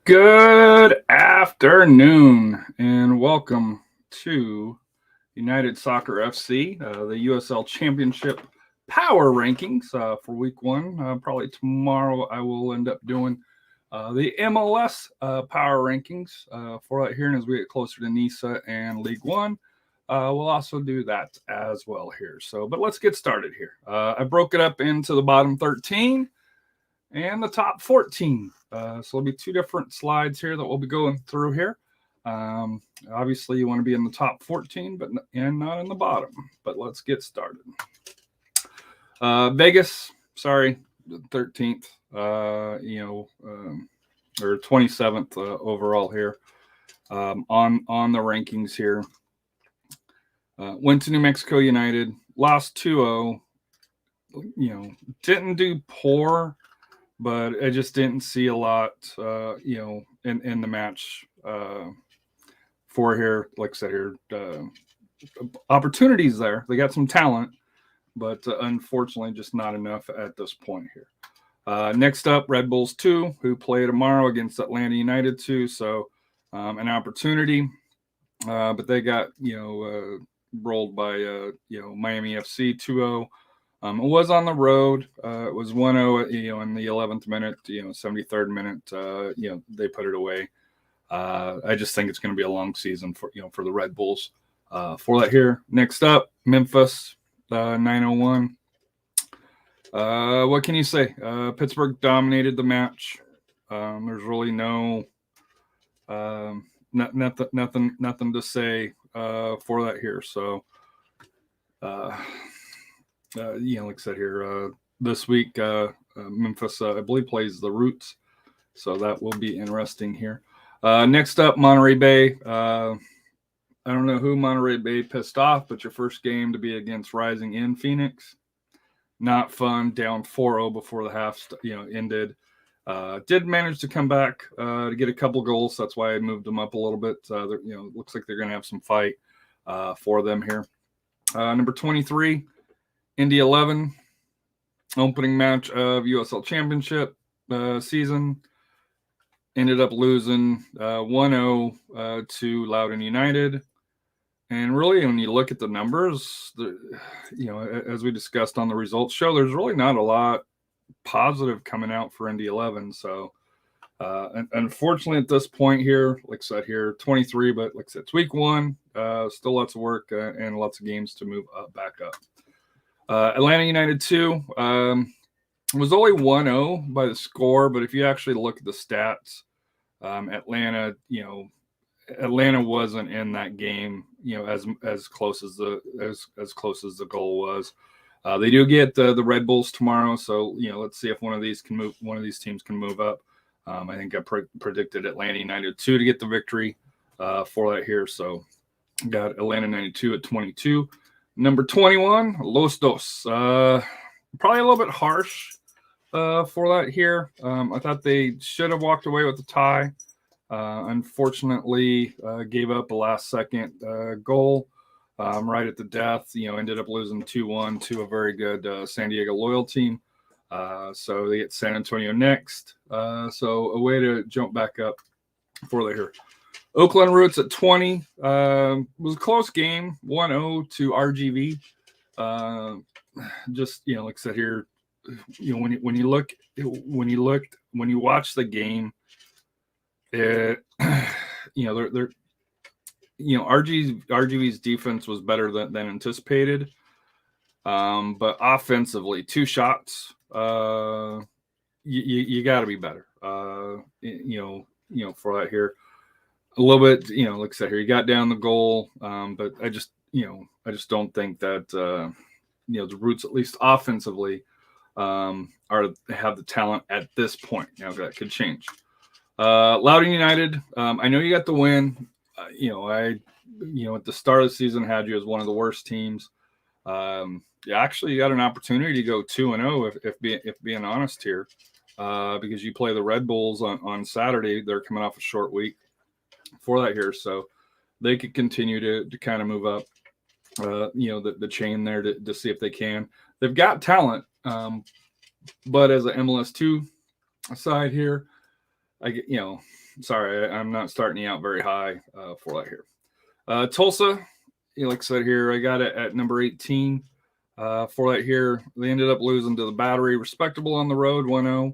Good afternoon and welcome to United Soccer FC, the USL Championship Power Rankings for Week 1. Probably tomorrow I will end up doing the MLS Power Rankings for that here. And as we get closer to NISA and League One, we'll also do that as well here. But let's get started here. I broke it up into the bottom 13 and the top 14. So there'll be two different slides here that we'll be going through here. Obviously, you want to be in the top 14, and not in the bottom. But let's get started. Vegas, sorry, 13th, or 27th overall here on the rankings here. Went to New Mexico United, lost 2-0. Didn't do poor, but I just didn't see a lot, in the match for here. Like I said here, opportunities there. They got some talent, but unfortunately, just not enough at this point here. Next up, Red Bulls 2, who play tomorrow against Atlanta United 2. So an opportunity, but they got rolled by Miami FC 2-0. It was on the road. It was 1-0, in the 11th minute, 73rd minute. They put it away. I just think it's going to be a long season for the Red Bulls. For that here, next up, Memphis 901. What can you say? Pittsburgh dominated the match. There's really nothing to say for that here. So. Like I said here, this week, Memphis, I believe, plays the Roots. So that will be interesting here. Next up, Monterey Bay. I don't know who Monterey Bay pissed off, but your first game to be against Rising in Phoenix. Not fun, down 4-0 before the half ended. Did manage to come back to get a couple goals. That's why I moved them up a little bit. Looks like they're going to have some fight for them here. Number 23. Indy 11, opening match of USL Championship season, ended up losing 1-0 to Loudoun United. And really, when you look at the numbers, as we discussed on the results show, there's really not a lot positive coming out for Indy 11. So, unfortunately, at this point here, like I said here, 23, but like I said, it's week 1, still lots of work and lots of games to move back up. Atlanta United 2 was only 1-0 by the score, but if you actually look at the stats, Atlanta wasn't in that game, as close as the goal was. They do get the Red Bulls tomorrow, so let's see if one of these teams can move up. I think I predicted Atlanta United 2 to get the victory for that here, so got Atlanta 92 at 22. Number 21, Los Dos. Probably a little bit harsh for that here. I thought they should have walked away with the tie. Unfortunately, gave up a last-second goal right at the death. Ended up losing 2-1 to a very good San Diego Loyal team. So they get San Antonio next. So a way to jump back up for that here. Oakland Roots at 20 was a close game, 1-0 to RGV. Just like I said here, when you watch the game, RGV's defense was better than anticipated, but offensively, 2 shots, you got to be better. For that here. A little bit, like I said here, he got down the goal, but I just don't think that the Roots, at least offensively, have the talent at this point. Now that could change. Loudoun United, I know you got the win. At the start of the season had you as one of the worst teams. You actually got an opportunity to go 2-0 if being honest here, because you play the Red Bulls on Saturday. They're coming off a short week for that here, so they could continue to kind of move up the chain there to see if they can. They've got talent, but as an MLS2 side here, sorry, I'm not starting you out very high for that here. Tulsa, like I said here, I got it at number 18 for that here. They ended up losing to the Battery, respectable on the road, 1-0.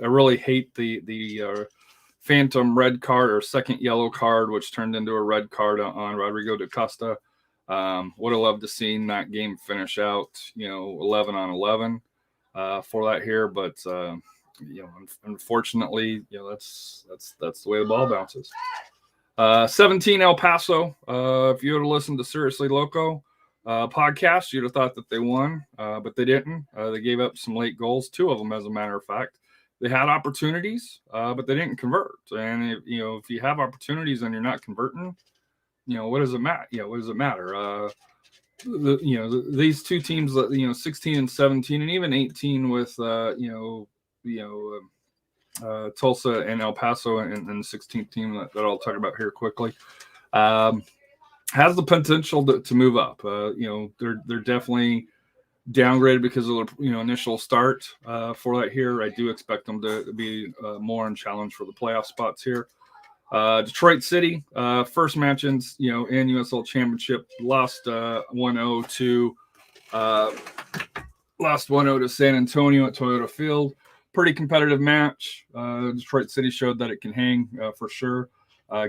I really hate the phantom red card or second yellow card, which turned into a red card on Rodrigo da Costa. Would have loved to seen that game finish out, 11-11 for that here, but unfortunately, that's the way the ball bounces. 17 El Paso. If you would have listened to Seriously Loco podcast, you'd have thought that they won, but they didn't. They gave up some late goals, 2 of them, as a matter of fact. They had opportunities, but they didn't convert. And if you have opportunities and you're not converting, what does it matter? What does it matter? These 2 teams, 16 and 17, and even 18 with Tulsa and El Paso and the 16th team that I'll talk about here quickly, has the potential to move up. They're definitely downgraded because of the initial start for that here. I do expect them to be more in challenge for the playoff spots here. Detroit City, first match in USL Championship, lost 1-0 to San Antonio at Toyota Field. Pretty competitive match. Detroit City showed that it can hang for sure.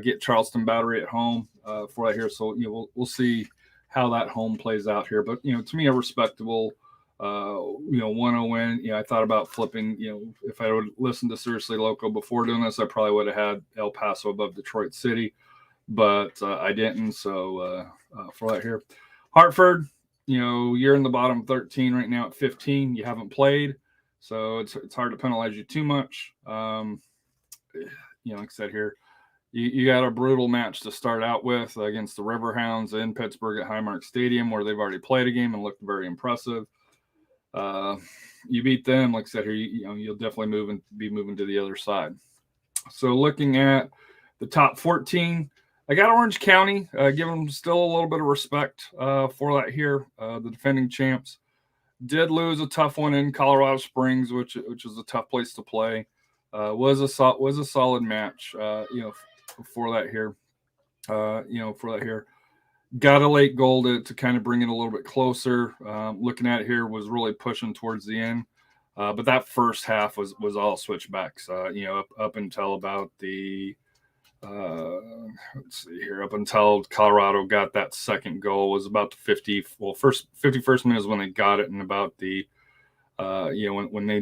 Get Charleston Battery at home for that here. So we'll see how that home plays out here. But to me, a respectable 1-0 win. I thought about flipping. If I would listen to Seriously Loco before doing this, I probably would have had El Paso above Detroit City, but I didn't. So for that here, Hartford. You're in the bottom 13 right now at 15. You haven't played, so it's hard to penalize you too much. Like I said here, you got a brutal match to start out with against the Riverhounds in Pittsburgh at Highmark Stadium, where they've already played a game and looked very impressive. You beat them, like I said here, you'll definitely be moving to the other side. So looking at the top 14, I got Orange County, give them still a little bit of respect for that here. The defending champs did lose a tough one in Colorado Springs, which is a tough place to play. Was a solid match, for that here. Got a late goal to kind of bring it a little bit closer. Looking at it here, was really pushing towards the end. But that first half was all switchbacks, up until about the, let's see here, up until Colorado got that second goal, was about the 51st minute is when they got it, and about the, when they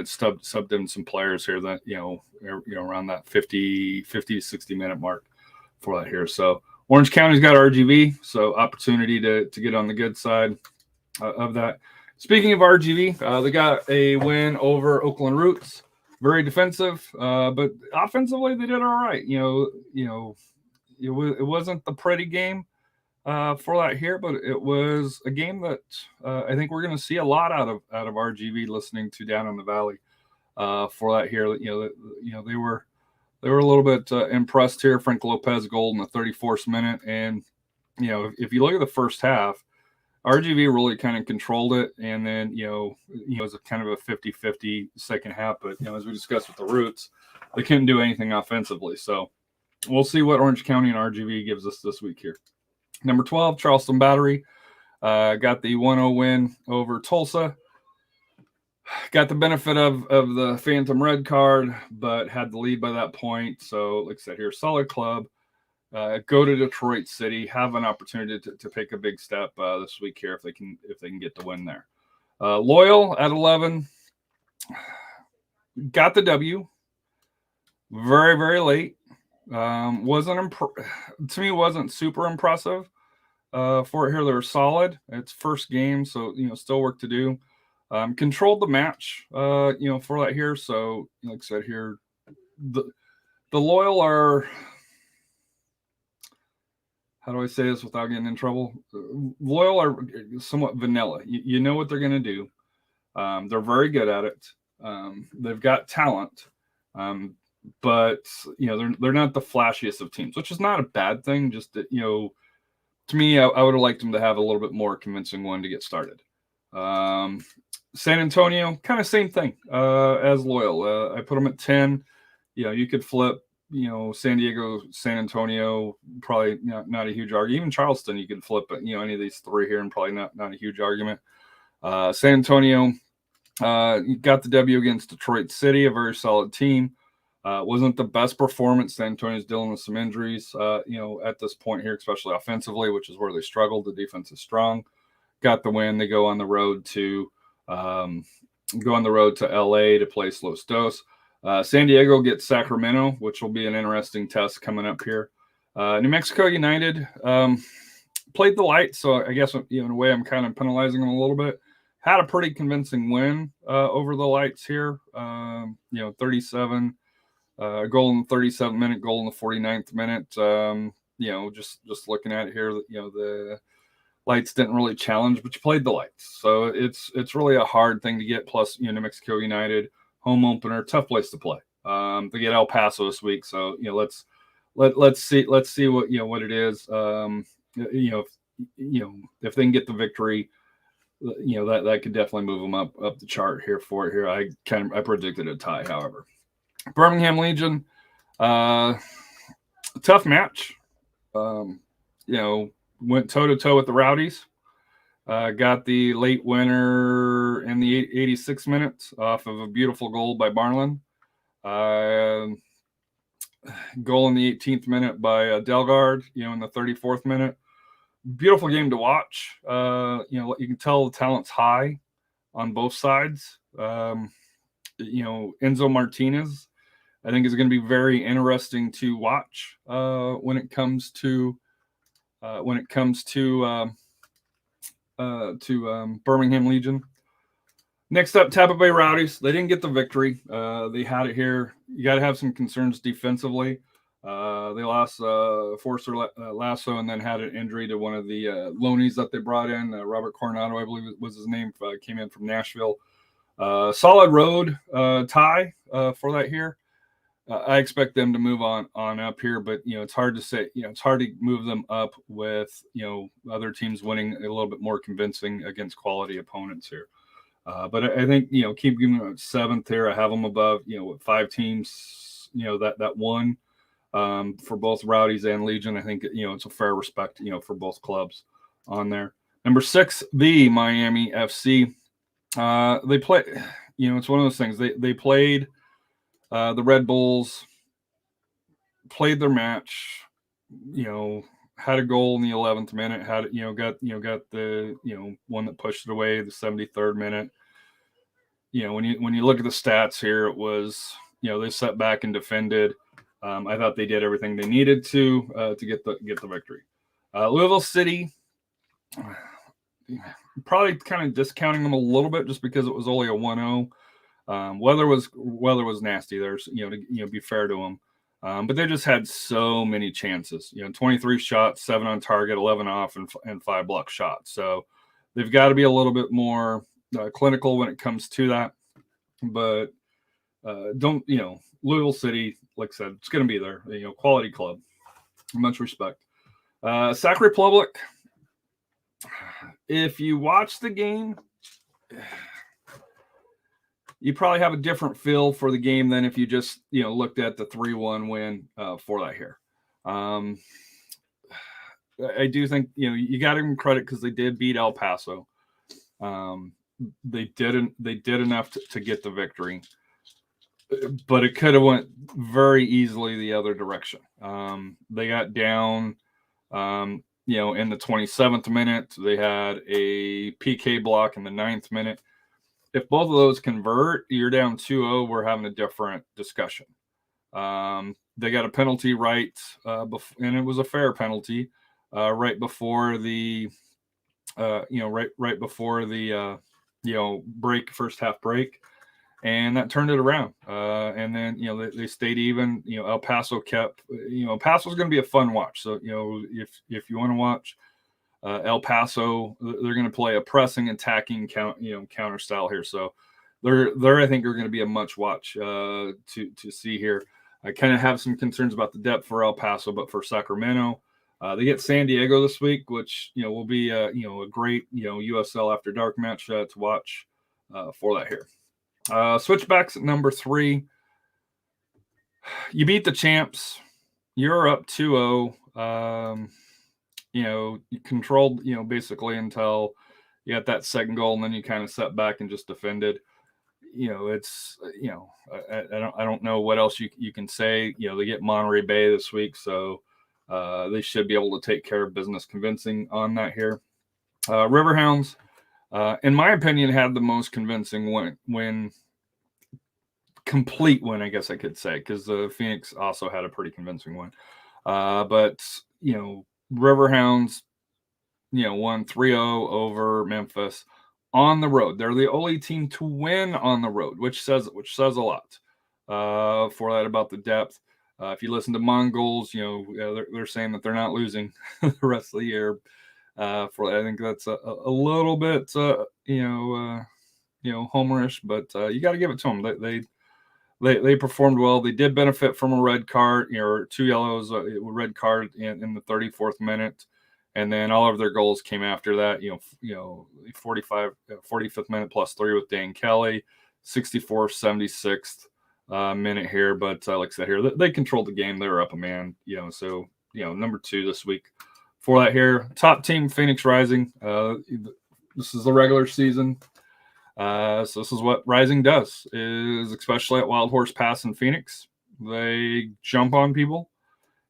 subbed in some players here that, around that 50 to 60 minute mark for that here. So Orange County's got RGV, so opportunity to get on the good side of that. Speaking of RGV, they got a win over Oakland Roots. Very defensive, but offensively they did all right. It wasn't the pretty game for that here, but it was a game that I think we're going to see a lot out of RGV. Listening to Down in the Valley for that here, they were a little bit impressed here. Frank Lopez goal in the 34th minute, and if you look at the first half, RGV really kind of controlled it, and then it was a kind of a 50-50 second half. But as we discussed with the Roots, they couldn't do anything offensively. So we'll see what Orange County and RGV gives us this week here. Number 12, Charleston Battery, got the 1-0 win over Tulsa. Got the benefit of the phantom red card, but had the lead by that point. So like I said here, solid club. Go to Detroit City, have an opportunity to take a big step this week here if they can get the win there. Loyal at 11, got the W. Very, very late. To me wasn't super impressive for it here. They were solid. It's first game, so still work to do. Controlled the match, for that here. So like I said here, the Loyal are. How do I say this without getting in trouble? Loyal are somewhat vanilla. You know what they're going to do. They're very good at it. They've got talent, but they're not the flashiest of teams, which is not a bad thing. Just that, to me, I would have liked them to have a little bit more convincing one to get started. San Antonio, kind of same thing as Loyal. I put them at 10. You could flip, San Diego, San Antonio, probably not a huge argument. Even Charleston, you could flip, any of these three here and probably not a huge argument. San Antonio got the W against Detroit City, a very solid team. Wasn't the best performance. San Antonio's dealing with some injuries, at this point here, especially offensively, which is where they struggled. The defense is strong. Got the win. They go on the road to LA to play Los Dos. San Diego gets Sacramento, which will be an interesting test coming up here. New Mexico United played the Lights, so I guess in a way I'm kind of penalizing them a little bit. Had a pretty convincing win over the Lights here. 37 goal in the 37th minute, goal in the 49th minute. Just looking at it here, the Lights didn't really challenge, but you played the Lights, so it's really a hard thing to get. Plus, New Mexico United home opener, tough place to play. They get El Paso this week, so let's see what it is. If they can get the victory, that could definitely move them up the chart here for it here. I predicted a tie, however. Birmingham Legion, tough match. Went toe to toe with the Rowdies. Got the late winner in the 86 minutes off of a beautiful goal by Barnland. Goal in the 18th minute by Delgard, in the 34th minute. Beautiful game to watch. You can tell the talent's high on both sides. Enzo Martinez, I think, is going to be very interesting to watch when it comes to Birmingham Legion. Next up, Tampa Bay Rowdies. They didn't get the victory. They had it here. You got to have some concerns defensively. They lost Forster Lasso and then had an injury to one of the loanies that they brought in. Robert Coronado, I believe was his name, came in from Nashville. Solid road tie for that here. I expect them to move on up here, but it's hard to say. It's hard to move them up with other teams winning a little bit more convincing against quality opponents here. But I think keep giving them 7th here. I have them above 5 teams. That won for both Rowdies and Legion. I think it's a fair respect for both clubs on there. Number 6, the Miami FC. They play. It's one of those things. They played. The Red Bulls played their match, had a goal in the 11th minute, got the, one that pushed it away, the 73rd minute. When you look at the stats here, it was, they set back and defended. I thought they did everything they needed to get the victory. Louisville City, probably kind of discounting them a little bit just because it was only a 1-0. Weather was nasty there, to be fair to them. But they just had so many chances. 23 shots, 7 on target, 11 off, and 5 block shots. So they've got to be a little bit more clinical when it comes to that. But Louisville City, like I said, it's going to be there. Quality club. Much respect. Sac Republic. If you watch the game, you probably have a different feel for the game than if you just, looked at the 3-1 win for that here. I do think, you got to give them credit because they did beat El Paso. They did enough to get the victory, but it could have went very easily the other direction. They got down, in the 27th minute. They had a PK block in the 9th minute. If both of those convert, you're down 2-0. We're having a different discussion. They got a penalty right, and it was a fair penalty right before the, right before the, break, first half break, and that turned it around. And then they stayed even. El Paso kept. El Paso's going to be a fun watch. So if you want to watch. El Paso, they're going to play a pressing, attacking, counter style here. So they're I think are going to be a much watch to see here. I kind of have some concerns about the depth for El Paso, but for Sacramento, they get San Diego this week, which will be a great USL After Dark match to watch. for that here. Switchbacks at number 3. You beat the champs. You're up 2-0. You controlled, basically until you got that second goal, and then you kind of set back and just defended. It's, I don't know what else you can say. They get Monterey Bay this week, so they should be able to take care of business convincing on that here. Riverhounds, in my opinion, had the most convincing complete win, I guess I could say, because Phoenix also had a pretty convincing win. But Riverhounds, won 3-0 over Memphis on the road. They're the only team to win on the road, which says a lot for that about the depth. If you listen to Mongols, they're saying that they're not losing the rest of the year. For that, I think that's a little bit, homerish, but you got to give it to them. They performed well. They did benefit from a red card, or 2 yellows, a red card in the 34th minute. And then all of their goals came after that, 45th minute plus 3 with Dan Kelly, 64th, 76th minute here. But like I said here, they controlled the game. They were up a man, so, number 2 this week for that here. Top team, Phoenix Rising. This is the regular season. So this is what Rising does, is especially at Wild Horse Pass in Phoenix. They jump on people,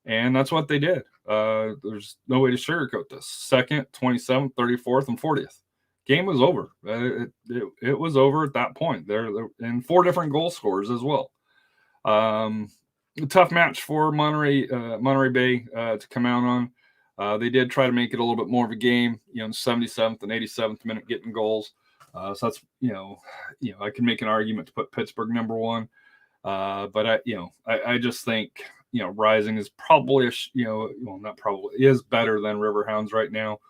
and that's what they did. There's no way to sugarcoat this. 2nd, 27th, 34th, and 40th. Game was over. It was over at that point. They're and 4 different goal scorers as well. A tough match for Monterey Bay to come out on. They did try to make it a little bit more of a game, in the 77th and 87th minute getting goals. So that's, I can make an argument to put Pittsburgh number 1. But I just think, Rising is probably, not probably, is better than Riverhounds right now,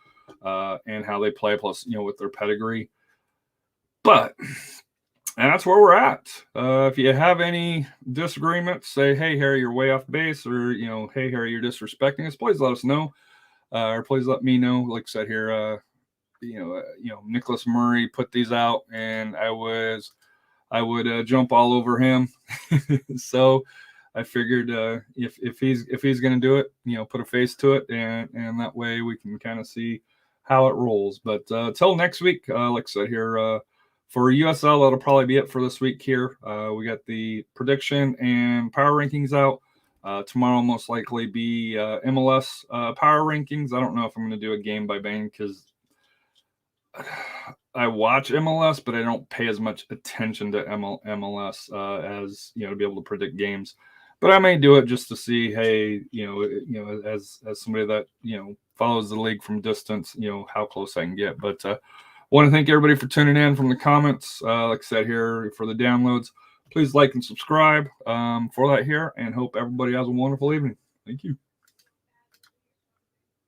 and how they play, plus, with their pedigree. But, and that's where we're at. If you have any disagreements, say, hey, Harry, you're way off base, or, hey, Harry, you're disrespecting us, please let us know, or please let me know. Like I said here, Nicholas Murray put these out, and I would jump all over him. So I figured if he's going to do it, put a face to it, and that way we can kind of see how it rolls. But till next week, like I said here, for USL, that'll probably be it for this week here. We got the prediction and power rankings out. Tomorrow most likely be MLS power rankings. I don't know if I'm going to do a game by game, because I watch MLS, but I don't pay as much attention to MLS as to be able to predict games. But I may do it just to see, hey, as somebody that follows the league from distance, how close I can get. But want to thank everybody for tuning in from the comments. Like I said here, for the downloads, please like and subscribe for that here, and hope everybody has a wonderful evening. Thank you.